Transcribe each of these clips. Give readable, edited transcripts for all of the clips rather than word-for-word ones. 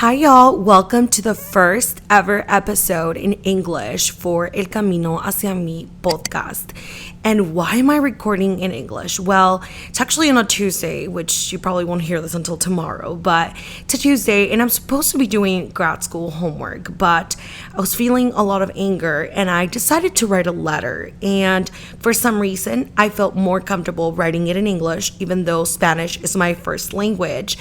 Hi y'all, welcome to the first ever episode in English for El Camino Hacia Mi podcast. And why am I recording in English? Well, it's actually on a Tuesday, which you probably won't hear this until tomorrow, but it's a Tuesday and I'm supposed to be doing grad school homework, but I was feeling a lot of anger and I decided to write a letter. And for some reason, I felt more comfortable writing it in English, even though Spanish is my first language.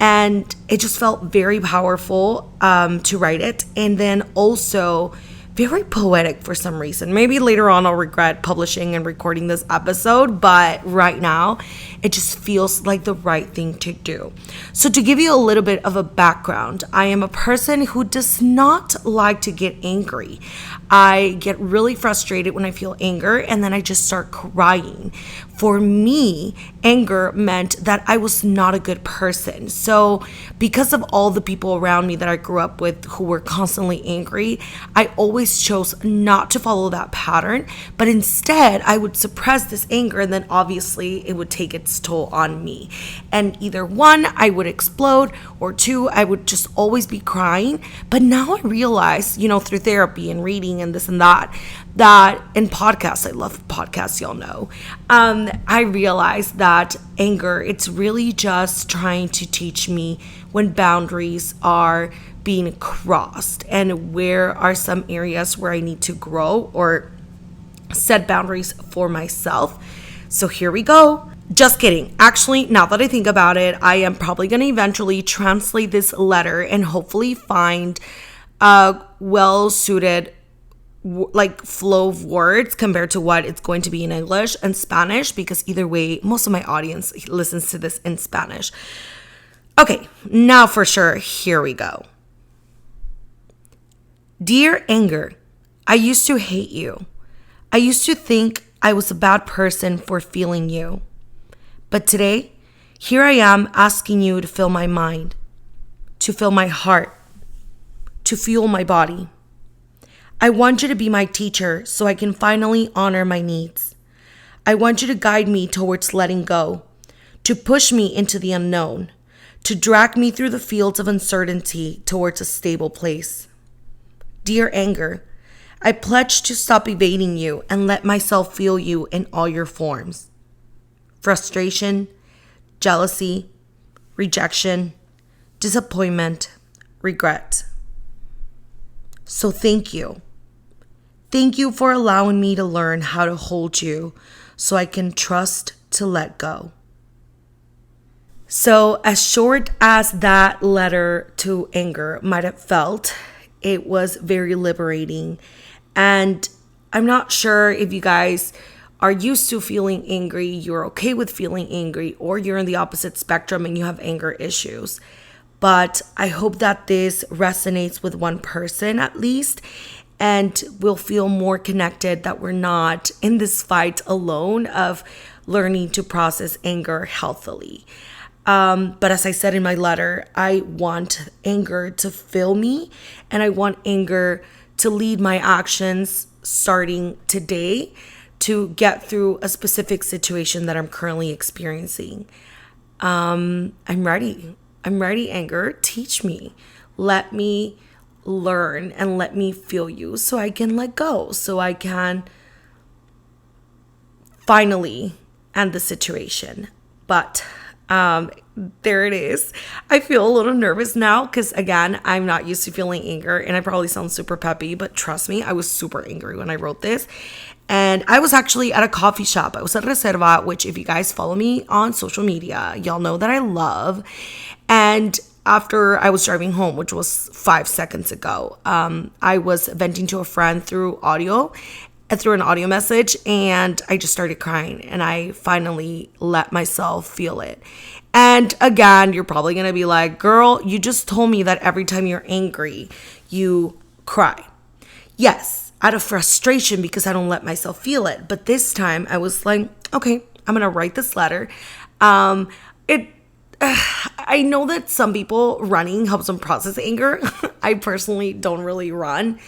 And it just felt very powerful to write it. And then also very poetic for some reason. Maybe later on I'll regret publishing and recording this episode, but right now it just feels like the right thing to do. So to give you a little bit of a background, I am a person who does not like to get angry. I get really frustrated when I feel anger and then I just start crying. For me, anger meant that I was not a good person. So because of all the people around me that I grew up with who were constantly angry, I always chose not to follow that pattern, but instead I would suppress this anger and then obviously it would take its toll on me. And either one, I would explode, or two, I would just always be crying. But now I realize, through therapy and reading and this and that in podcasts, I love podcasts, y'all know, I realized that anger, it's really just trying to teach me when boundaries are being crossed and where are some areas where I need to grow or set boundaries for myself. So here we go. Just kidding. Actually, now that I think about it, I am probably going to eventually translate this letter and hopefully find a well-suited flow of words compared to what it's going to be in English and Spanish, because either way, most of my audience listens to this in Spanish. Okay, now for sure, here we go. Dear anger, I used to hate you. I used to think I was a bad person for feeling you. But today, here I am asking you to fill my mind, to fill my heart, to fuel my body. I want you to be my teacher so I can finally honor my needs. I want you to guide me towards letting go, to push me into the unknown, to drag me through the fields of uncertainty towards a stable place. Dear anger, I pledge to stop evading you and let myself feel you in all your forms. Frustration, jealousy, rejection, disappointment, regret. So thank you. Thank you for allowing me to learn how to hold you so I can trust to let go. So as short as that letter to anger might have felt, it was very liberating. And I'm not sure if you guys are used to feeling angry, you're okay with feeling angry, or you're in the opposite spectrum and you have anger issues. But I hope that this resonates with one person at least, and we'll feel more connected, that we're not in this fight alone of learning to process anger healthily. But as I said in my letter, I want anger to fill me, and I want anger to lead my actions starting today to get through a specific situation that I'm currently experiencing. I'm ready. I'm ready, anger. Teach me. Let me learn and let me feel you so I can let go, so I can finally end the situation. But there it is. I feel a little nervous now because, again, I'm not used to feeling anger and I probably sound super peppy, but trust me, I was super angry when I wrote this. And I was actually at a coffee shop. I was at Reserva, which if you guys follow me on social media, y'all know that I love. And after I was driving home, which was 5 seconds ago, I was venting to a friend through an audio message, and I just started crying, and I finally let myself feel it. And again, you're probably going to be like, girl, you just told me that every time you're angry, you cry. Yes, out of frustration because I don't let myself feel it. But this time I was like, okay, I'm going to write this letter. I know that some people running helps them process anger. I personally don't really run,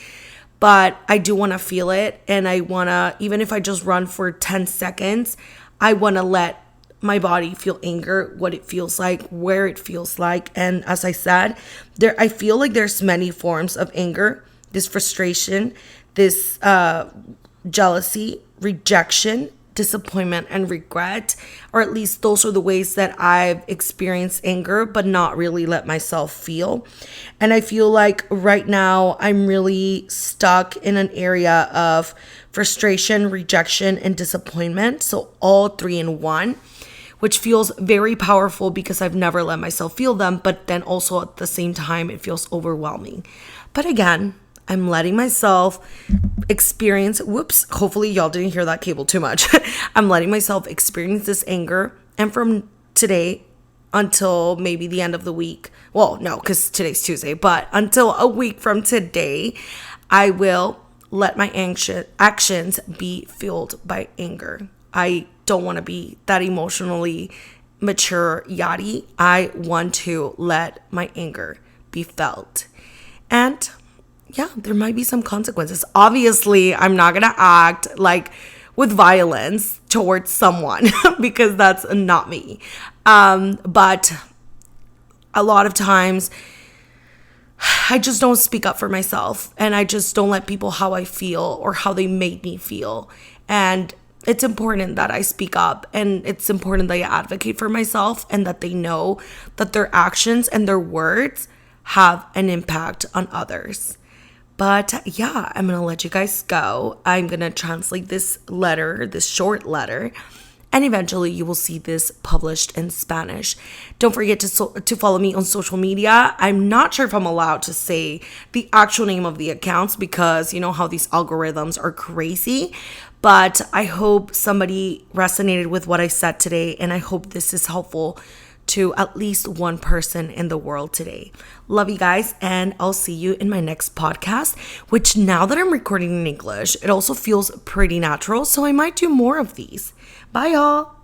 but I do want to feel it. And I want to, even if I just run for 10 seconds, I want to let my body feel anger, what it feels like, where it feels like. And as I said, I feel like there's many forms of anger, this frustration, this jealousy, rejection, disappointment, and regret, or at least those are the ways that I've experienced anger but not really let myself feel. And I feel like right now I'm really stuck in an area of frustration, rejection, and disappointment, so all three in one, which feels very powerful because I've never let myself feel them, but then also at the same time it feels overwhelming. But again, I'm letting myself experience, hopefully y'all didn't hear that cable too much. I'm letting myself experience this anger. And from today until maybe the end of the week, well, no, because today's Tuesday, but until a week from today, I will let my actions be fueled by anger. I don't want to be that emotionally mature yachty. I want to let my anger be felt. And yeah, there might be some consequences. Obviously, I'm not going to act like with violence towards someone because that's not me. But a lot of times I just don't speak up for myself, and I just don't let people how I feel or how they made me feel. And it's important that I speak up, and it's important that I advocate for myself and that they know that their actions and their words have an impact on others. But yeah, I'm going to let you guys go. I'm going to translate this letter, this short letter, and eventually you will see this published in Spanish. Don't forget to follow me on social media. I'm not sure if I'm allowed to say the actual name of the accounts because you know how these algorithms are crazy. But I hope somebody resonated with what I said today, and I hope this is helpful to at least one person in the world today. Love you guys, and I'll see you in my next podcast, which now that I'm recording in English, it also feels pretty natural, so I might do more of these. Bye, y'all.